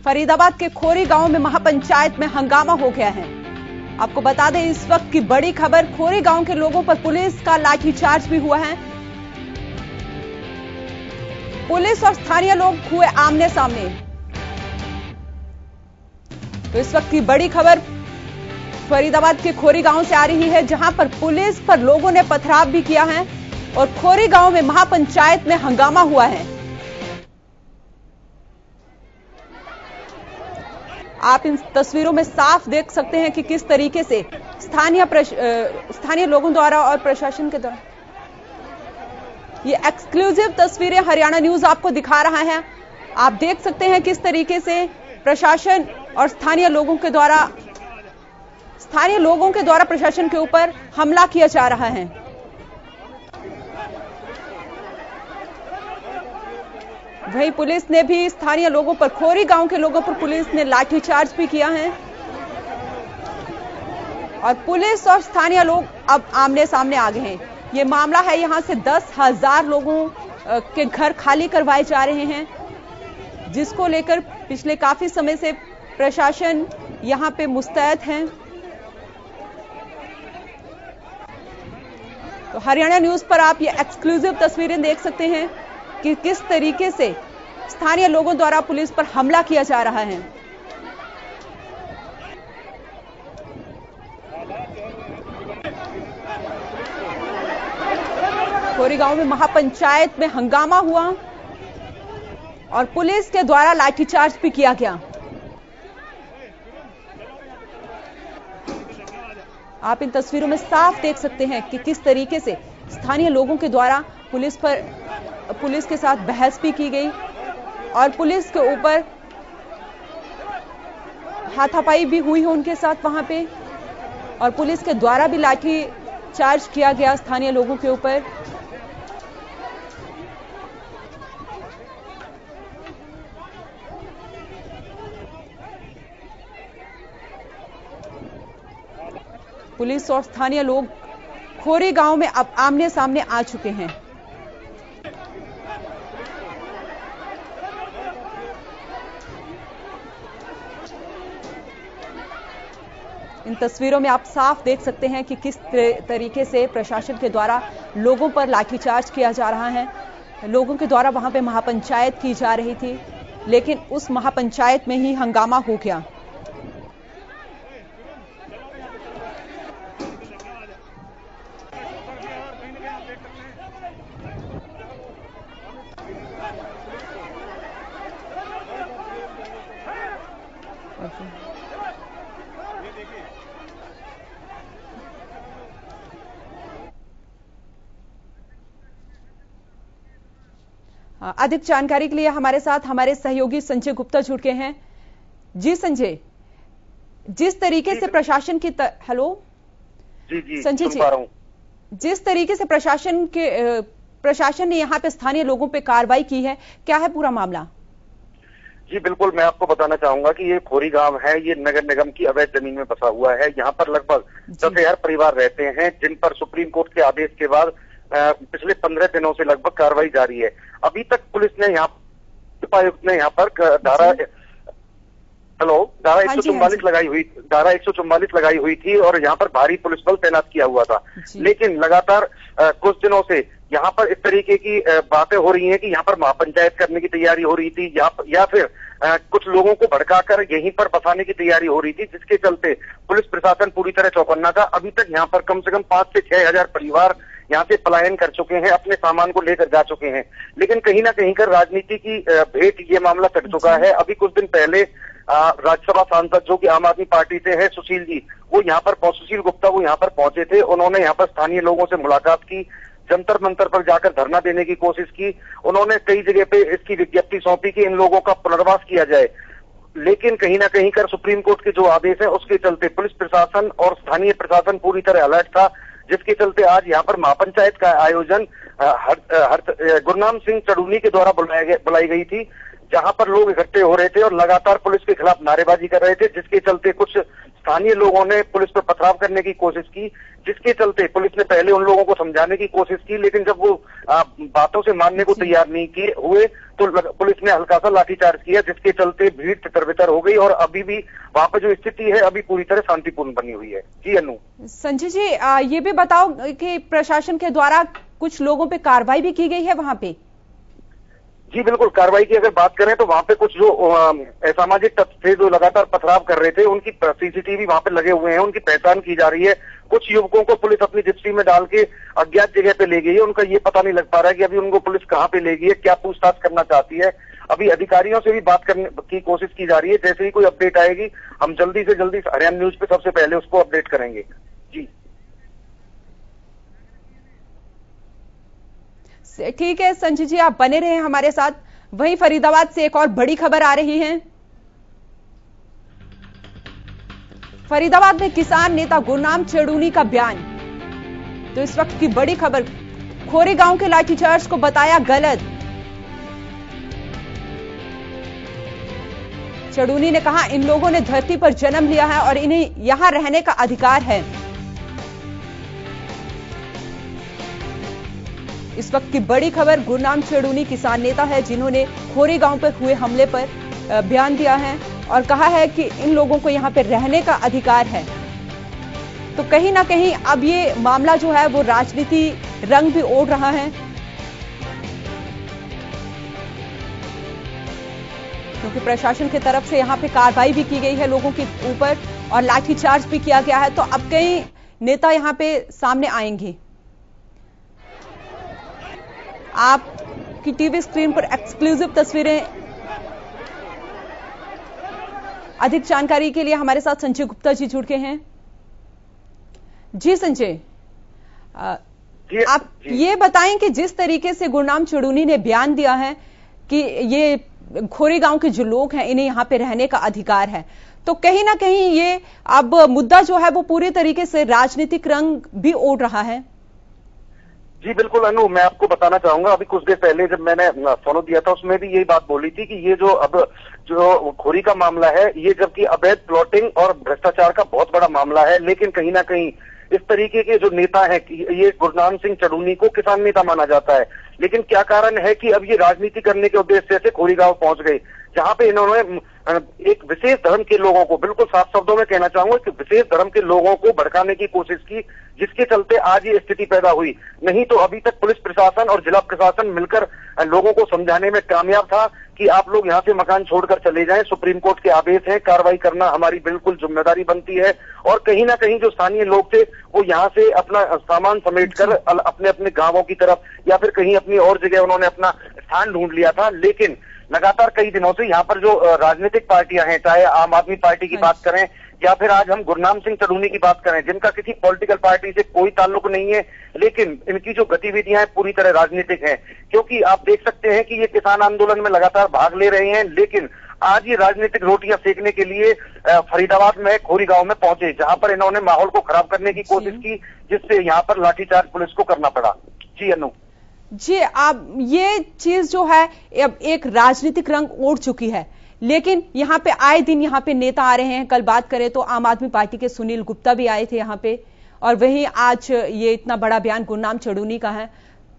फरीदाबाद के खोरी गांव में महापंचायत में हंगामा हो गया है। आपको बता दें इस वक्त की बड़ी खबर, खोरी गांव के लोगों पर पुलिस का लाठीचार्ज भी हुआ है। पुलिस और स्थानीय लोग हुए आमने सामने। तो इस वक्त की बड़ी खबर फरीदाबाद के खोरी गांव से आ रही है, जहां पर पुलिस पर लोगों ने पथराव भी किया है और खोरी गांव में महापंचायत में हंगामा हुआ है। आप इन तस्वीरों में साफ देख सकते हैं कि किस तरीके से स्थानीय लोगों द्वारा और प्रशासन के द्वारा, ये एक्सक्लूसिव तस्वीरें हरियाणा न्यूज आपको दिखा रहा है। आप देख सकते हैं किस तरीके से प्रशासन और स्थानीय लोगों के द्वारा प्रशासन के ऊपर हमला किया जा रहा है। वहीं पुलिस ने भी स्थानीय लोगों पर, खोरी गांव के लोगों पर पुलिस ने लाठीचार्ज भी किया है और पुलिस और स्थानीय लोग अब आमने सामने आ गए हैं। ये मामला है, यहां से 10,000 लोगों के घर खाली करवाए जा रहे हैं, जिसको लेकर पिछले काफी समय से प्रशासन यहां पे मुस्तैद है। तो हरियाणा न्यूज पर आप ये एक्सक्लूसिव तस्वीरें देख सकते हैं कि किस तरीके से स्थानीय लोगों द्वारा पुलिस पर हमला किया जा रहा है। खोरी गांव में महापंचायत में हंगामा हुआ और पुलिस के द्वारा लाठीचार्ज भी किया गया। आप इन तस्वीरों में साफ देख सकते हैं कि किस तरीके से स्थानीय लोगों के द्वारा पुलिस के साथ बहस भी की गई और पुलिस के ऊपर हाथापाई भी हुई है उनके साथ वहां पे, और पुलिस के द्वारा भी लाठी चार्ज किया गया स्थानीय लोगों के ऊपर। पुलिस और स्थानीय लोग खोरी गांव में अब आमने सामने आ चुके हैं। इन तस्वीरों में आप साफ देख सकते हैं कि किस तरीके से प्रशासन के द्वारा लोगों पर लाठीचार्ज किया जा रहा है। लोगों के द्वारा वहां पे महापंचायत की जा रही थी, लेकिन उस महापंचायत में ही हंगामा हो गया। अधिक जानकारी के लिए हमारे साथ हमारे सहयोगी संजय गुप्ता जुड़ गए हैं। जी संजय, जिस तरीके से प्रशासन की हेलो जी संजय जी, जिस तरीके से प्रशासन ने यहाँ पे स्थानीय लोगों पे कार्रवाई की है, क्या है पूरा मामला? जी बिल्कुल, मैं आपको बताना चाहूंगा कि ये खोरी गांव है, ये नगर निगम की अवैध जमीन में बसा हुआ है। यहाँ पर लगभग 10,000 परिवार रहते हैं, जिन पर सुप्रीम कोर्ट के आदेश के बाद पिछले 15 दिनों से लगभग कार्रवाई जारी है। अभी तक पुलिस ने उपायुक्त ने यहाँ पर धारा 144 लगाई हुई थी और यहाँ पर भारी पुलिस बल तैनात किया हुआ था। लेकिन लगातार कुछ दिनों से यहाँ पर इस तरीके की बातें हो रही हैं कि यहाँ पर महापंचायत करने की तैयारी हो रही थी या फिर कुछ लोगों को भड़काकर यहीं पर बसाने की तैयारी हो रही थी, जिसके चलते पुलिस प्रशासन पूरी तरह चौकन्ना था। अभी तक यहाँ पर कम से कम 5 से 6 हजार परिवार यहाँ से पलायन कर चुके हैं, अपने सामान को लेकर जा चुके हैं। लेकिन कहीं ना कहीं कर राजनीति की भेंट ये मामला चढ़ चुका है। अभी कुछ दिन पहले राज्यसभा सांसद जो कि आम आदमी पार्टी से है, सुशील गुप्ता वो यहाँ पर पहुंचे थे। उन्होंने यहाँ पर स्थानीय लोगों से मुलाकात की, जंतर मंतर पर जाकर धरना देने की कोशिश की। उन्होंने कई जगह पे इसकी विज्ञप्ति सौंपी कि इन लोगों का पुनर्वास किया जाए। लेकिन कहीं ना कहीं कर सुप्रीम कोर्ट के जो आदेश है उसके चलते पुलिस प्रशासन और स्थानीय प्रशासन पूरी तरह अलर्ट था, जिसके चलते आज यहाँ पर महापंचायत का आयोजन गुरनाम सिंह चढ़ूनी के द्वारा बुलाई गई थी, जहां पर लोग इकट्ठे हो रहे थे और लगातार पुलिस के खिलाफ नारेबाजी कर रहे थे, जिसके चलते कुछ स्थानीय लोगों ने पुलिस पर पथराव करने की कोशिश की, जिसके चलते पुलिस ने पहले उन लोगों को समझाने की कोशिश की, लेकिन जब वो बातों से मानने को तैयार नहीं हुए तो पुलिस ने हल्का सा लाठीचार्ज किया, जिसके चलते भीड़ तितर-बितर हो गई और अभी भी वहां पर जो स्थिति है अभी पूरी तरह शांतिपूर्ण बनी हुई है। जी अनु। संजय जी, ये भी बताओ कि प्रशासन के द्वारा कुछ लोगों पे कार्रवाई भी की गई है वहां पे? जी बिल्कुल, कार्रवाई की अगर बात करें तो वहां पे कुछ जो असामाजिक तत्व थे जो लगातार पथराव कर रहे थे, उनकी सीसीटीवी वहां पे लगे हुए हैं, उनकी पहचान की जा रही है। कुछ युवकों को पुलिस अपनी जिप्सी में डाल के अज्ञात जगह पे ले गई है, उनका ये पता नहीं लग पा रहा है कि अभी उनको पुलिस कहाँ पे ले गई है, क्या पूछताछ करना चाहती है। अभी अधिकारियों से भी बात करने की कोशिश की जा रही है, जैसे ही कोई अपडेट आएगी हम जल्दी से जल्दी हरियाणा न्यूज पे सबसे पहले उसको अपडेट करेंगे। जी ठीक है संजय जी, आप बने रहे हमारे साथ। वहीं फरीदाबाद से एक और बड़ी खबर आ रही है। फरीदाबाद में किसान नेता गुरनाम चेड़ूनी का बयान। तो इस वक्त की बड़ी खबर, खोरी गांव के लाठीचार्ज को बताया गलत। चेड़ूनी ने कहा इन लोगों ने धरती पर जन्म लिया है और इन्हें यहां रहने का अधिकार है। इस वक्त की बड़ी खबर, गुरनाम चेड़ूनी किसान नेता है जिन्होंने खोरी गांव पर हुए हमले पर बयान दिया है और कहा है कि इन लोगों को यहां पर रहने का अधिकार है। तो कहीं ना कहीं अब ये मामला जो है वो राजनीति रंग भी ओढ़ रहा है, क्योंकि प्रशासन की तरफ से यहां पे कार्रवाई भी की गई है लोगों के ऊपर और लाठीचार्ज भी किया गया है। तो अब कई नेता यहां पे सामने आएंगे। आपकी टीवी स्क्रीन पर एक्सक्लूसिव तस्वीरें। अधिक जानकारी के लिए हमारे साथ संजय गुप्ता जी जुड़ गए हैं। जी संजय, आप ये बताएं कि जिस तरीके से गुरनाम चेड़ूनी ने बयान दिया है कि ये खोरी गांव के जो लोग हैं इन्हें यहां पे रहने का अधिकार है, तो कहीं ना कहीं ये अब मुद्दा जो है वो पूरी तरीके से राजनीतिक रंग भी ओढ़ रहा है। जी बिल्कुल अनु, मैं आपको बताना चाहूंगा, अभी कुछ देर पहले जब मैंने फोन दिया था उसमें भी यही बात बोली थी कि ये जो अब जो खोरी का मामला है ये जबकि अवैध प्लॉटिंग और भ्रष्टाचार का बहुत बड़ा मामला है, लेकिन कहीं ना कहीं इस तरीके के जो नेता है कि ये गुरनाम सिंह चेड़ूनी को किसान नेता माना जाता है, लेकिन क्या कारण है कि अब ये राजनीति करने के उद्देश्य से खोरी गांव पहुंच गए, जहां पे इन्होंने एक विशेष धर्म के लोगों को, बिल्कुल साफ शब्दों में कहना चाहूंगा कि विशेष धर्म के लोगों को भड़काने की कोशिश की, जिसके चलते आज ये स्थिति पैदा हुई। नहीं तो अभी तक पुलिस प्रशासन और जिला प्रशासन मिलकर लोगों को समझाने में कामयाब था कि आप लोग यहाँ से मकान छोड़कर चले जाएं, सुप्रीम कोर्ट के आदेश हैं, कार्रवाई करना हमारी बिल्कुल जिम्मेदारी बनती है। और कहीं ना कहीं जो स्थानीय लोग थे वो यहाँ से अपना सामान समेटकर अपने अपने गांवों की तरफ या फिर कहीं अपनी और जगह उन्होंने अपना स्थान ढूंढ लिया था। लेकिन लगातार कई दिनों से यहाँ पर जो राजनीतिक पार्टियां हैं, चाहे आम आदमी पार्टी की बात करें या फिर आज हम गुरनाम सिंह चेड़ूनी की बात करें, जिनका किसी पॉलिटिकल पार्टी से कोई ताल्लुक नहीं है, लेकिन इनकी जो गतिविधियां हैं पूरी तरह राजनीतिक हैं। क्योंकि आप देख सकते हैं कि ये किसान आंदोलन में लगातार भाग ले रहे हैं, लेकिन आज ये राजनीतिक रोटियां सेकने के लिए फरीदाबाद में खोरी गांव में पहुंचे, जहां पर इन्होंने माहौल को खराब करने की कोशिश की, जिससे यहाँ पर लाठीचार्ज पुलिस को करना पड़ा। जी अनु जी, आप ये चीज जो है अब एक राजनीतिक रंग ओढ़ चुकी है, लेकिन यहाँ पे आए दिन यहाँ पे नेता आ रहे हैं। कल बात करें तो आम आदमी पार्टी के सुनील गुप्ता भी आए थे यहाँ पे, और वहीं आज ये इतना बड़ा बयान गुरनाम चेड़ूनी का है,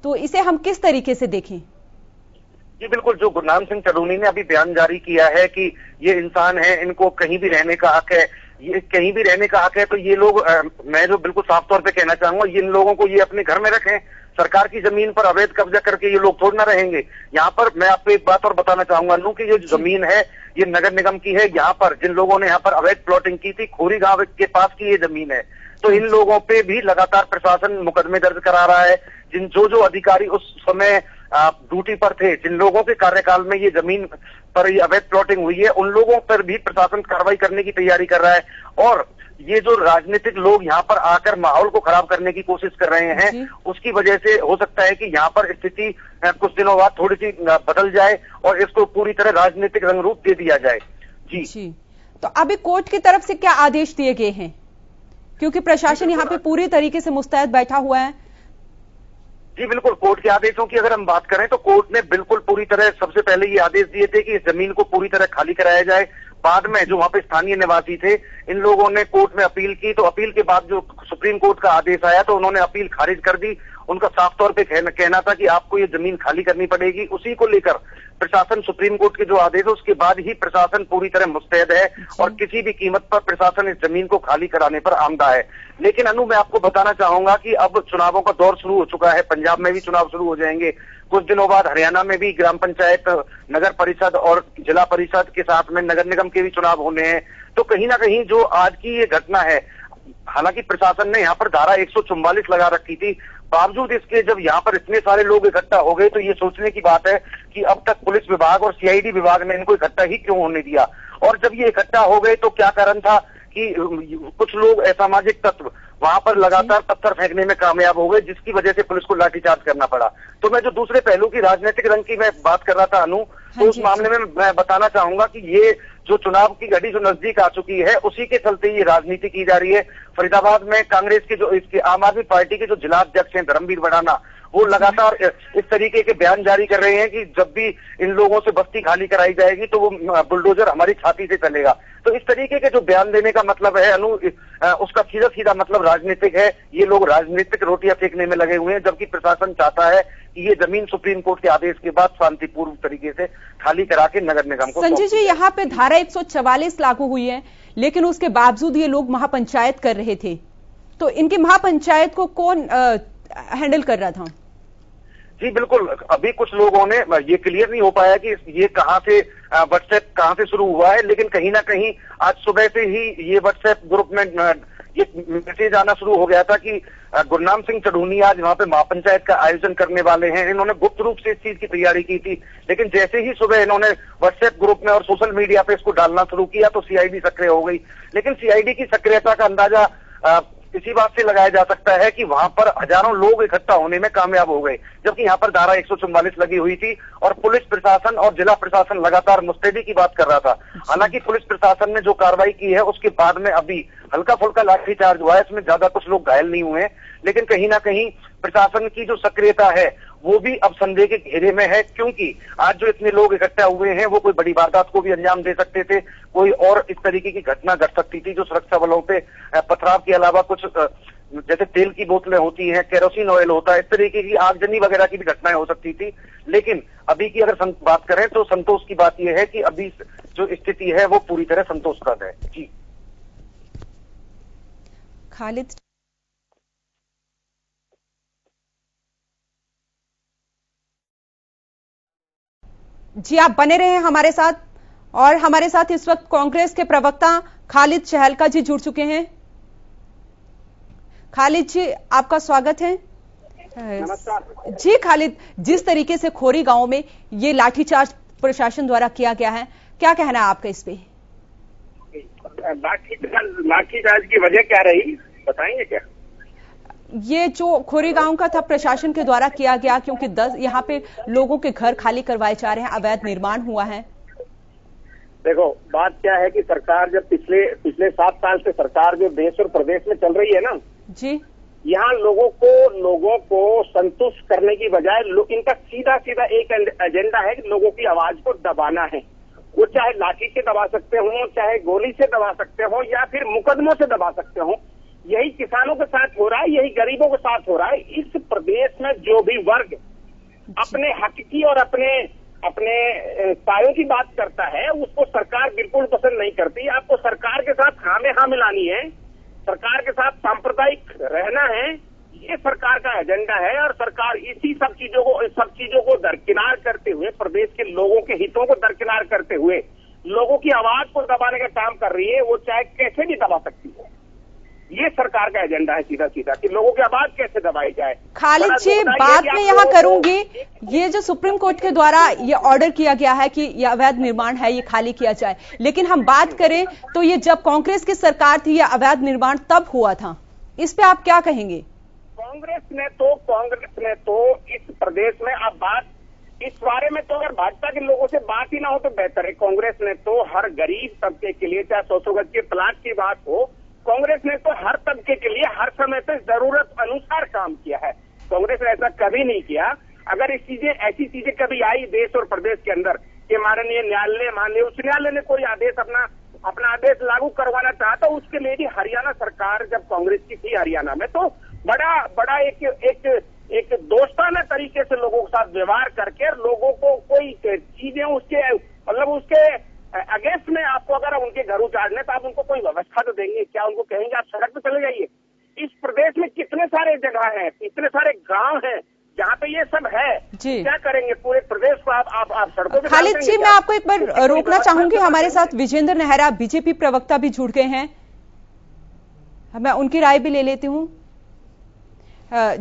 तो इसे हम किस तरीके से देखें? जी बिल्कुल, जो गुरनाम सिंह चेड़ूनी ने अभी बयान जारी किया है कि ये इंसान है, इनको कहीं भी रहने का हक है, ये कहीं भी रहने का हक है, तो ये लोग मैं जो बिल्कुल साफ तौर पे कहना चाहूंगा, इन लोगों को ये अपने घर में रखें। सरकार की जमीन पर अवैध कब्जा करके ये लोग थोड़ ना रहेंगे। यहाँ पर मैं आपको एक बात और बताना चाहूंगा अनु कि ये जमीन है ये नगर निगम की है। यहाँ पर जिन लोगों ने यहाँ पर अवैध प्लॉटिंग की थी, खोरी गांव के पास की ये जमीन है, तो इन लोगों पे भी लगातार प्रशासन मुकदमे दर्ज करा रहा है। जो अधिकारी उस समय ड्यूटी पर थे, जिन लोगों के कार्यकाल में ये जमीन पर ये अवैध प्लॉटिंग हुई है, उन लोगों पर भी प्रशासन कार्रवाई करने की तैयारी कर रहा है। और ये जो राजनीतिक लोग यहाँ पर आकर माहौल को खराब करने की कोशिश कर रहे हैं, उसकी वजह से हो सकता है कि यहाँ पर स्थिति कुछ दिनों बाद थोड़ी सी बदल जाए और इसको पूरी तरह राजनीतिक रंग रूप दे दिया जाए। जी तो अभी कोर्ट की तरफ से क्या आदेश दिए गए हैं, क्योंकि प्रशासन यहाँ पे पूरी तरीके से मुस्तैद बैठा हुआ है? जी बिल्कुल, कोर्ट के आदेशों की अगर हम बात करें तो कोर्ट ने बिल्कुल पूरी तरह सबसे पहले ये आदेश दिए थे कि इस जमीन को पूरी तरह खाली कराया जाए। बाद में जो वहां पे स्थानीय निवासी थे, इन लोगों ने कोर्ट में अपील की, तो अपील के बाद जो सुप्रीम कोर्ट का आदेश आया तो उन्होंने अपील खारिज कर दी। उनका साफ तौर पे कहना था कि आपको ये जमीन खाली करनी पड़ेगी। उसी को लेकर प्रशासन, सुप्रीम कोर्ट के जो आदेश है उसके बाद ही प्रशासन पूरी तरह मुस्तैद है और किसी भी कीमत पर प्रशासन इस जमीन को खाली कराने पर आमदा है। लेकिन अनु, मैं आपको बताना चाहूंगा कि अब चुनावों का दौर शुरू हो चुका है। पंजाब में भी चुनाव शुरू हो जाएंगे। कुछ दिनों बाद हरियाणा में भी ग्राम पंचायत, नगर परिषद और जिला परिषद के साथ में नगर निगम के भी चुनाव होने हैं। तो कहीं ना कहीं जो आज की ये घटना है, हालांकि प्रशासन ने यहाँ पर धारा 144 लगा रखी थी, बावजूद इसके जब यहाँ पर इतने सारे लोग इकट्ठा हो गए तो ये सोचने की बात है कि अब तक पुलिस विभाग और सीआईडी विभाग ने इनको इकट्ठा ही क्यों होने दिया। और जब ये इकट्ठा हो गए तो क्या कारण था कि कुछ लोग असामाजिक तत्व वहां पर लगातार पत्थर फेंकने में कामयाब हो गए, जिसकी वजह से पुलिस को लाठीचार्ज करना पड़ा। तो मैं जो दूसरे पहलू की राजनीतिक रंग की मैं बात कर रहा था अनु, तो उस मामले में मैं बताना चाहूंगा कि ये जो चुनाव की घड़ी जो नजदीक आ चुकी है, उसी के चलते ये राजनीति की जा रही है। फरीदाबाद में कांग्रेस के जो इसके आम आदमी पार्टी के जो जिला अध्यक्ष हैं धर्मवीर भड़ाना, वो लगातार इस तरीके के बयान जारी कर रहे हैं कि जब भी इन लोगों से बस्ती खाली कराई जाएगी तो वो बुलडोजर हमारी छाती से चलेगा। तो इस तरीके के जो बयान देने का मतलब है अनु, उसका सीधा सीधा मतलब राजनीतिक है। ये लोग राजनीतिक रोटियां फेंकने में लगे हुए हैं, जबकि प्रशासन चाहता है कि ये जमीन सुप्रीम कोर्ट के आदेश के बाद शांतिपूर्ण तरीके से खाली करा के नगर निगम को। संजय जी, यहाँ पे धारा 144 लागू हुई है, लेकिन उसके बावजूद ये लोग महापंचायत कर रहे थे, तो इनकी महापंचायत को कौन हैंडल कर रहा था? जी बिल्कुल, अभी कुछ लोगों ने ये क्लियर नहीं हो पाया कि ये कहां से व्हाट्सएप कहां से शुरू हुआ है, लेकिन कहीं ना कहीं आज सुबह से ही ये व्हाट्सएप ग्रुप में ये मैसेज आना शुरू हो गया था कि गुरनाम सिंह चढ़ूनी आज वहां पे महापंचायत का आयोजन करने वाले हैं। इन्होंने गुप्त रूप से इस चीज की तैयारी की थी, लेकिन जैसे ही सुबह इन्होंने व्हाट्सएप ग्रुप में और सोशल मीडिया पे इसको डालना शुरू किया तो सीआईडी सक्रिय हो गई। लेकिन सीआईडी की सक्रियता का अंदाजा इसी बात से लगाया जा सकता है कि वहां पर हजारों लोग इकट्ठा होने में कामयाब हो गए, जबकि यहाँ पर धारा 144 लगी हुई थी और पुलिस प्रशासन और जिला प्रशासन लगातार मुस्तैदी की बात कर रहा था। हालांकि पुलिस प्रशासन ने जो कार्रवाई की है उसके बाद में अभी हल्का फुल्का लाठीचार्ज हुआ है, इसमें ज्यादा कुछ लोग घायल नहीं हुए, लेकिन कहीं ना कहीं प्रशासन की जो सक्रियता है वो भी अब संदेह के घेरे में है, क्योंकि आज जो इतने लोग इकट्ठा हुए हैं वो कोई बड़ी वारदात को भी अंजाम दे सकते थे, कोई और इस तरीके की घटना घट सकती थी जो सुरक्षा बलों पे पथराव के अलावा कुछ जैसे तेल की बोतलें होती हैं, केरोसिन ऑयल होता है, इस तरीके की आगजनी वगैरह की भी घटनाएं हो सकती थी। लेकिन अभी की अगर बात करें तो संतोष की बात यह है कि अभी जो स्थिति है वो पूरी तरह संतोषप्रद है। जी खालिद जी, आप बने रहे हैं हमारे साथ, और हमारे साथ इस वक्त कांग्रेस के प्रवक्ता खालिद चहलका जी जुड़ चुके हैं। खालिद जी, आपका स्वागत है। नमस्कार जी खालिद, जिस तरीके से खोरी गांव में ये लाठीचार्ज प्रशासन द्वारा किया गया है, क्या कहना है आपका इस पे? लाठीचार्ज की वजह क्या रही, बताएंगे क्या? ये जो खोरी गांव का था प्रशासन के द्वारा किया गया, क्योंकि 10 यहाँ पे लोगों के घर खाली करवाए जा रहे हैं, अवैध निर्माण हुआ है। देखो, बात क्या है कि सरकार जब पिछले 7 साल से सरकार जो देश और प्रदेश में चल रही है ना जी, यहाँ लोगों को संतुष्ट करने की बजाय इनका सीधा एक एजेंडा है कि लोगों की आवाज को दबाना है। वो चाहे लाठी से दबा सकते हो, चाहे गोली से दबा सकते हो, या फिर मुकदमों से दबा सकते हो। यही किसानों के साथ हो रहा है, यही गरीबों के साथ हो रहा है। इस प्रदेश में जो भी वर्ग अपने हक की और अपने सायों की बात करता है, उसको सरकार बिल्कुल पसंद नहीं करती। आपको सरकार के साथ हाँ में हाँ मिलानी है, सरकार के साथ सांप्रदायिक रहना है, ये सरकार का एजेंडा है। और सरकार इसी सब चीजों को दरकिनार करते हुए, प्रदेश के लोगों के हितों को दरकिनार करते हुए लोगों की आवाज को दबाने का काम कर रही है। वो चाहे कैसे भी दबा सकती है, ये सरकार का एजेंडा है सीधा कि लोगों की आवाज कैसे दबाई जाए। खालिद जी, बात में यहाँ करूंगी, ये जो सुप्रीम कोर्ट के द्वारा ये ऑर्डर किया गया है कि ये अवैध निर्माण है, ये खाली किया जाए, लेकिन हम बात करें तो ये जब कांग्रेस की सरकार थी, ये अवैध निर्माण तब हुआ था, इस पे आप क्या कहेंगे? कांग्रेस ने तो इस प्रदेश में अब बात इस बारे में तो अगर भाजपा के लोगों से बात ही ना हो तो बेहतर है। कांग्रेस ने तो हर गरीब तबके के लिए, चाहे 100 गज के प्लाट की बात हो, कांग्रेस ने तो हर तबके के लिए हर समय पे जरूरत अनुसार काम किया है। कांग्रेस ने ऐसा कभी नहीं किया। अगर ऐसी चीजें कभी आई देश और प्रदेश के अंदर कि माननीय न्यायालय, माननीय उच्च न्यायालय ने कोई आदेश अपना आदेश लागू करवाना चाहता, उसके लिए भी हरियाणा सरकार जब कांग्रेस की थी हरियाणा में, तो बड़ा एक दोस्ताना तरीके से लोगों के साथ व्यवहार करके लोगों को कोई चीजें उसके अगेंस्ट में आपको अगर उनके घर उजाड़ने तो आप उनको कोई व्यवस्था तो देंगे क्या? उनको कहेंगे आप सड़क पे चले जाइए? इस प्रदेश में कितने सारे जगह हैं, इतने सारे गांव हैं जहाँ पे ये सब है, क्या करेंगे? पूरे प्रदेश को आप सड़कों पे? खालिद जी, मैं आपको एक बार रोकना चाहूंगी। हमारे साथ विजेंद्र नेहरा बीजेपी प्रवक्ता भी जुड़ गए हैं, मैं उनकी राय भी ले लेती हूं।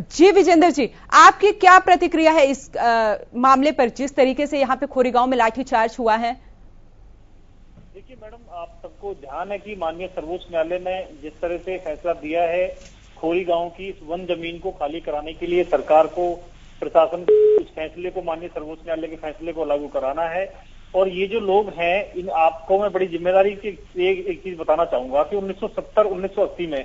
जी विजेंद्र जी, आपकी क्या प्रतिक्रिया है इस मामले पर, जिस तरीके से यहाँ पे खोरीगांव में लाठीचार्ज हुआ है? देखिए मैडम, आप सबको ध्यान है कि माननीय सर्वोच्च न्यायालय ने जिस तरह से फैसला दिया है, खोरीगांव की इस वन जमीन को खाली कराने के लिए सरकार को, प्रशासन को इस फैसले को, माननीय सर्वोच्च न्यायालय के फैसले को लागू कराना है। और ये जो लोग हैं, इन आपको मैं बड़ी जिम्मेदारी की एक चीज बताना चाहूंगा कि 1970-1980 में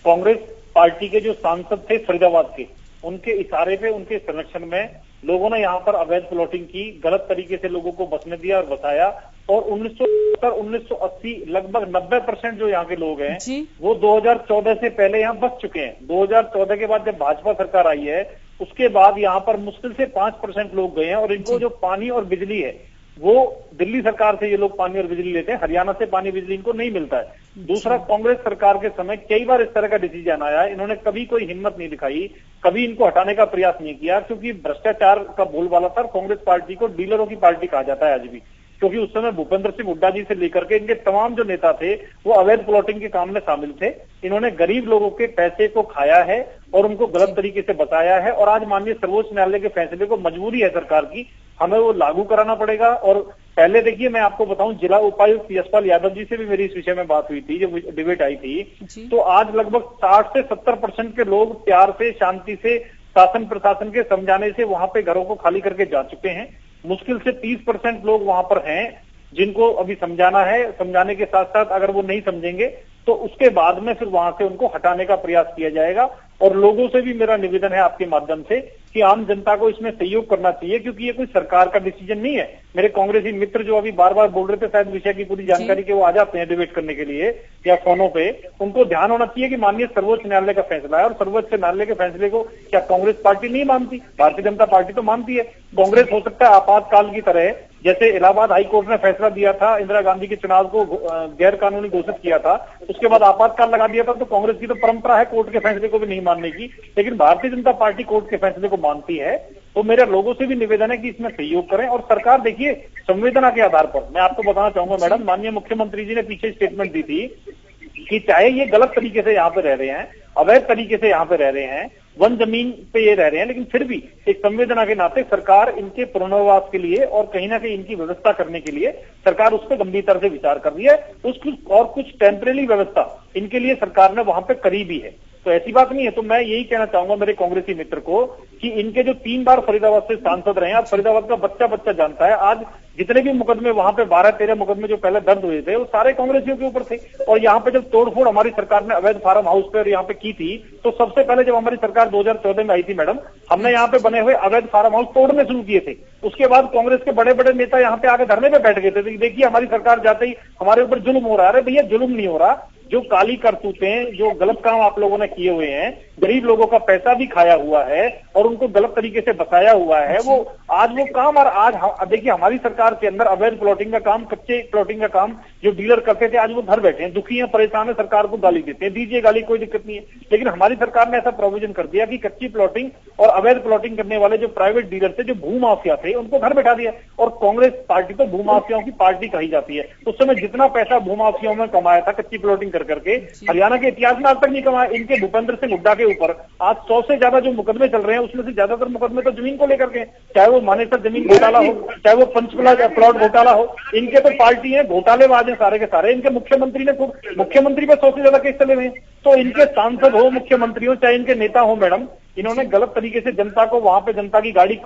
कांग्रेस पार्टी के जो सांसद थे फरीदाबाद के, उनके इशारे पे, उनके संरक्षण में लोगों ने यहाँ पर अवैध प्लॉटिंग की, गलत तरीके से लोगों को बसने दिया और बसाया। और 1970-1980 लगभग 90% जो यहाँ के लोग हैं वो 2014 से पहले यहाँ बस चुके हैं। 2014 के बाद जब भाजपा सरकार आई है, उसके बाद यहाँ पर मुश्किल से 5% लोग गए हैं। और इनको जो पानी और बिजली है वो दिल्ली सरकार से ये लोग पानी और बिजली लेते हैं, हरियाणा से पानी बिजली इनको नहीं मिलता है। दूसरा, कांग्रेस सरकार के समय कई बार इस तरह का डिसीजन आया है, इन्होंने कभी कोई हिम्मत नहीं दिखाई, कभी इनको हटाने का प्रयास नहीं किया, क्योंकि भ्रष्टाचार का बोलबाला था। कांग्रेस पार्टी को डीलरों की पार्टी कहा जाता है आज भी, क्योंकि उस समय भूपेंद्र सिंह हुड्डा जी से लेकर के इनके तमाम जो नेता थे वो अवैध प्लॉटिंग के काम में शामिल थे। इन्होंने गरीब लोगों के पैसे को खाया है और उनको गलत तरीके से बताया है। और आज माननीय सर्वोच्च न्यायालय के फैसले को मजबूरी है सरकार की, हमें वो लागू कराना पड़ेगा। और पहले देखिए, मैं आपको बताऊं, जिला उपायुक्त यशपाल यादव जी से भी मेरी इस विषय में बात हुई थी, जब डिबेट आई थी, तो आज लगभग 60 से 70% के लोग प्यार से, शांति से, शासन प्रशासन के समझाने से वहां पे घरों को खाली करके जा चुके हैं। मुश्किल से 30% लोग वहां पर हैं जिनको अभी समझाना है। समझाने के साथ साथ अगर वो नहीं समझेंगे तो उसके बाद में फिर वहां से उनको हटाने का प्रयास किया जाएगा। और लोगों से भी मेरा निवेदन है आपके माध्यम से कि आम जनता को इसमें सहयोग करना चाहिए, क्योंकि ये कोई सरकार का डिसीजन नहीं है। मेरे कांग्रेसी मित्र जो अभी बार बार बोल रहे थे, शायद विषय की पूरी जानकारी के वो आ जाते हैं डिबेट करने के लिए या फोनों पे, उनको ध्यान होना चाहिए कि माननीय सर्वोच्च न्यायालय का फैसला है और सर्वोच्च न्यायालय के फैसले को क्या कांग्रेस पार्टी नहीं मानती? भारतीय जनता पार्टी तो मानती है। कांग्रेस हो सकता है आपातकाल की तरह, जैसे इलाहाबाद हाईकोर्ट ने फैसला दिया था, इंदिरा गांधी के चुनाव को गैर कानूनी घोषित किया था, उसके बाद आपातकाल लगा दिया था। तो कांग्रेस की तो परंपरा है कोर्ट के फैसले को भी नहीं मानने की, लेकिन भारतीय जनता पार्टी कोर्ट के फैसले को मानती है। तो मेरे लोगों से भी निवेदन है कि इसमें सहयोग करें। और सरकार देखिए, संवेदना के आधार पर मैं आपको बताना चाहूंगा मैडम, माननीय मुख्यमंत्री जी ने पीछे स्टेटमेंट दी थी कि चाहे ये गलत तरीके से यहाँ पे रह रहे हैं, अवैध तरीके से यहाँ पे रह रहे हैं, वन जमीन पे ये रह रहे हैं, लेकिन फिर भी एक संवेदना के नाते सरकार इनके पुनर्वास के लिए और कहीं ना कहीं इनकी व्यवस्था करने के लिए सरकार उस पर गंभीरता से विचार कर रही है। और कुछ टेम्परेरी व्यवस्था इनके लिए सरकार ने वहां पे करी भी है। तो ऐसी बात नहीं है। तो मैं यही कहना चाहूंगा मेरे कांग्रेसी मित्र को कि इनके जो 3 बार फरीदाबाद से सांसद रहे हैं, आज फरीदाबाद का बच्चा बच्चा जानता है, आज जितने भी मुकदमे वहां पे 12-13 मुकदमे जो पहले दर्ज हुए थे वो सारे कांग्रेसियों के ऊपर थे। और यहाँ पे जब तोड़फोड़ हमारी सरकार ने अवैध फार्म हाउस पर यहाँ पे की थी, तो सबसे पहले जब हमारी सरकार 2014 में आई थी मैडम, हमने यहाँ पे बने हुए अवैध फार्म हाउस तोड़ने शुरू किए थे। उसके बाद कांग्रेस के बड़े बड़े नेता यहाँ पे आके धरने पे बैठ गए थे, देखिए हमारी सरकार जाते ही हमारे ऊपर जुल्म हो रहा है। अरे भैया, जुल्म नहीं हो रहा, जो काली करतूतें, जो गलत काम आप लोगों ने किए हुए हैं, गरीब लोगों का पैसा भी खाया हुआ है और उनको गलत तरीके से बसाया हुआ है, वो आज वो काम। और आज देखिए हमारी सरकार के अंदर अवैध प्लॉटिंग का काम, कच्चे प्लॉटिंग का काम जो डीलर करते थे, आज वो घर बैठे हैं, दुखी हैं, परेशान है, सरकार को गाली देते हैं। दीजिए गाली, कोई दिक्कत नहीं है। लेकिन हमारी सरकार ने ऐसा प्रोविजन कर दिया कि कच्ची प्लॉटिंग और अवैध प्लॉटिंग करने वाले जो प्राइवेट डीलर थे, जो भूमाफिया थे, उनको घर बैठा दिया। और कांग्रेस पार्टी तो भूमाफियाओं की पार्टी कही जाती है। उस समय जितना पैसा भूमाफियाओं में कमाया था कच्ची प्लॉटिंग कर करके, हरियाणा के इतिहास में आज तक नहीं कमाया। इनके भूपेंद्र सिंह हुड्डा के ऊपर आज 100 से ज्यादा जो मुकदमे चल रहे हैं, उसमें से ज्यादातर मुकदमे तो जमीन को लेकर के, चाहे वो मानेसर जमीन घोटाला हो, चाहे वो पंचकुला प्लॉट घोटाला हो, इनके तो पार्टी है, घोटालेबाज है सारे के सारे। इनके मुख्यमंत्री ने खुद, मुख्यमंत्री पे 100 से ज्यादा केस चले हुए हैं। तो इनके सांसद हो, मुख्यमंत्री हो, चाहे इनके नेता हो मैडम, इन्होंने गलत तरीके से जनता को, वहां पे जनता की गाड़ी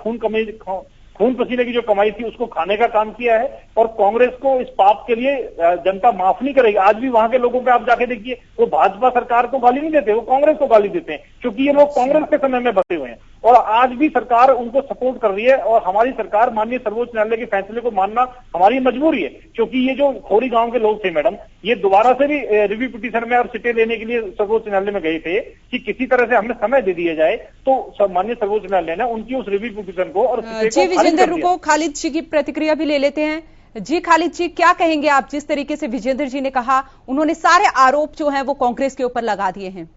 खून पसीने की जो कमाई थी उसको खाने का काम किया है। और कांग्रेस को इस पाप के लिए जनता माफ नहीं करेगी। आज भी वहां के लोगों पे आप जाके देखिए, वो भाजपा सरकार को गाली नहीं देते, वो कांग्रेस को गाली देते हैं, क्योंकि ये लोग कांग्रेस के समय में बसे हुए हैं। और आज भी सरकार उनको सपोर्ट कर रही है और हमारी सरकार माननीय सर्वोच्च न्यायालय के फैसले को मानना हमारी मजबूरी है, क्योंकि ये जो खोरी गांव के लोग थे मैडम, ये दोबारा से भी रिव्यू पिटीशन में और सिटे लेने के लिए सर्वोच्च न्यायालय में गए थे कि किसी तरह से हमें समय दे दिया जाए, तो माननीय सर्वोच्च न्यायालय ने उनकी उस रिव्यू पिटीशन को और जी विजेंद्र रुको, खालिद जी की प्रतिक्रिया भी ले लेते हैं। जी खालिद जी, क्या कहेंगे आप? जिस तरीके से विजेंद्र जी ने कहा, उन्होंने सारे आरोप जो हैं वो कांग्रेस के ऊपर लगा दिए हैं।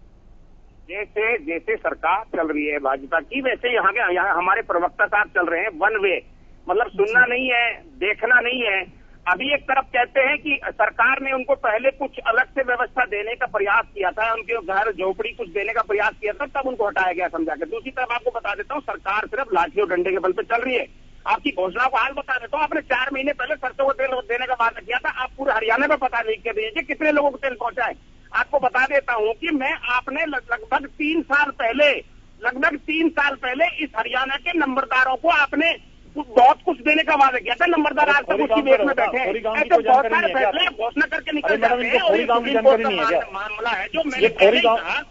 जैसे सरकार चल रही है भाजपा की, वैसे यहाँ हमारे प्रवक्ता साहब चल रहे हैं वन वे, मतलब सुनना नहीं है, देखना नहीं है। अभी एक तरफ कहते हैं कि सरकार ने उनको पहले कुछ अलग से व्यवस्था देने का प्रयास किया था, उनके घर झोपड़ी कुछ देने का प्रयास किया था, तब उनको हटाया गया समझा के। दूसरी तरफ आपको बता देता हूँ, सरकार सिर्फ लाठी और डंडे के बल पे चल रही है। आपकी घोषणा को हाल बता देता हूँ, आपने 4 महीने पहले सरसों को तेल देने का वादा किया था, आप पूरे हरियाणा में पता नहीं कर दीजिए कितने लोगों को तेल पहुंचा है। आपको बता देता हूँ कि आपने लगभग 3 साल पहले इस हरियाणा के नंबरदारों को आपने बहुत कुछ देने का वादा किया था। नंबरदार आज तक उसी वेट में बैठे हैं, ऐसे बहुत सारे फैसले घोषणा करके निकल जाते हैं और मामला है जो मैंने पहले कहा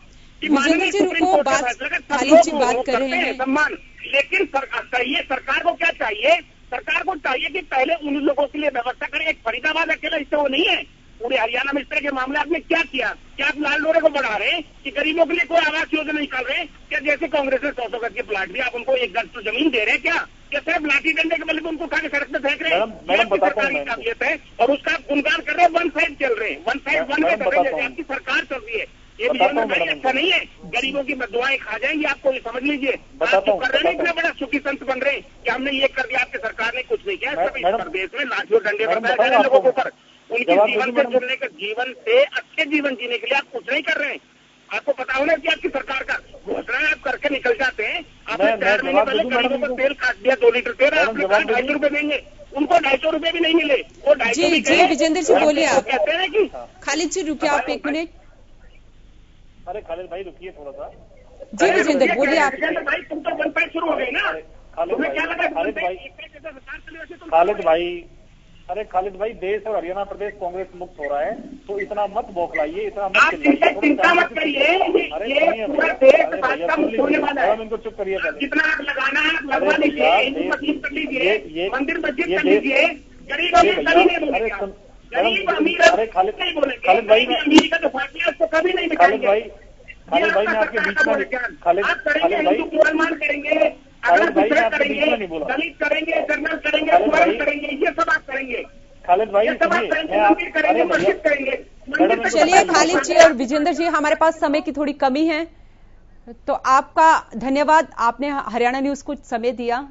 कि माननीय सुप्रीम कोर्ट का फैसला बात कर रहे हैं सम्मान। लेकिन सरकार को क्या चाहिए? सरकार को चाहिए कि पहले उन लोगों के लिए व्यवस्था करें। एक फरीदाबाद अकेला इससे वो नहीं है, पूरे हरियाणा में इस तरह के मामले आपने क्या किया? क्या आप लाल डोरे को बढ़ा रहे हैं कि गरीबों के लिए कोई आवास योजना निकाल रहे हैं क्या? जैसे कांग्रेस ने 100 गज के प्लाट दिया, आप उनको 1 गज तो जमीन दे रहे हैं क्या? सिर्फ लाठी डंडे के बल पे उनको उठा के सड़क पे फेंक रहे हैं? सरकार की काबिलियत है और उसका गुणगान कर रहे हैं, वन साइड चल रहे हैं, वन साइड वन वे कर रहे हैं, आपकी सरकार चल रही है। ये भी भाई अच्छा नहीं है, गरीबों की दुआएं खा जाएंगी आपको, ये समझ लीजिए। आप तो कर रहे हैं, इतना बड़ा सुखी संत बन रहे हैं कि हमने ये कर दिया, आपकी सरकार ने कुछ नहीं किया। सब इस प्रदेश में लाठी और डंडे बताए जा रहे हैं लोगों के ऊपर, उनके जीवन से जुड़ने का, जीवन से अच्छे जीवन जीने के लिए आप कुछ नहीं कर रहे हैं। आपको पता होना कि आपकी सरकार का घोषणा आप करके निकल जाते हैं। आपने 4 महीने पहले गरीबों को तेल काट दिया, 2 लीटर तेल, आपने कहा 250 रुपए देंगे, उनको 250 रुपए भी नहीं मिले। वो 250 जी विजेंद्र जी बोलिए आप। कहते हैं कि खालिद जी रुकिए आप 1 मिनट। अरे खालिद भाई रुकिए थोड़ा सा। जी विजेंद्र बोलिए आप। भाई तुम तो 1 फाइट शुरू हो गई ना, तुम्हें क्या लगा? खालिद भाई देश और हरियाणा प्रदेश कांग्रेस मुक्त हो रहा है, तो इतना मत बौखलाइए, इतना मत चिंता मत करिए। ये पूरा देश भाजपा मुक्त होने वाला है। इनको चुप करिए, जितना आग लगाना है लगवा लीजिए, हिंदू मस्जिद कर लीजिए, मंदिर मस्जिद कर लीजिए। गरीब अमीर कभी नहीं बोलेगा, गरीब अमीर नहीं बोलेंगे। खालिद भाई अमीर का जो फैसला है उसको कभी नहीं खालिद भाई मैं आपके बीच में खालिद भाई मान करेंगे, खालिद भाई मैं आपके बीच में नहीं बोला। दलित करेंगे, जर्नल करेंगे, कुरान करेंगे, ये सब आप करेंगे। खालिद भाई करेंगे, मस्जिद करेंगे। चलिए खालिद जी और विजेंद्र जी, हमारे पास समय की थोड़ी कमी है, तो आपका धन्यवाद, आपने हरियाणा न्यूज को समय दिया।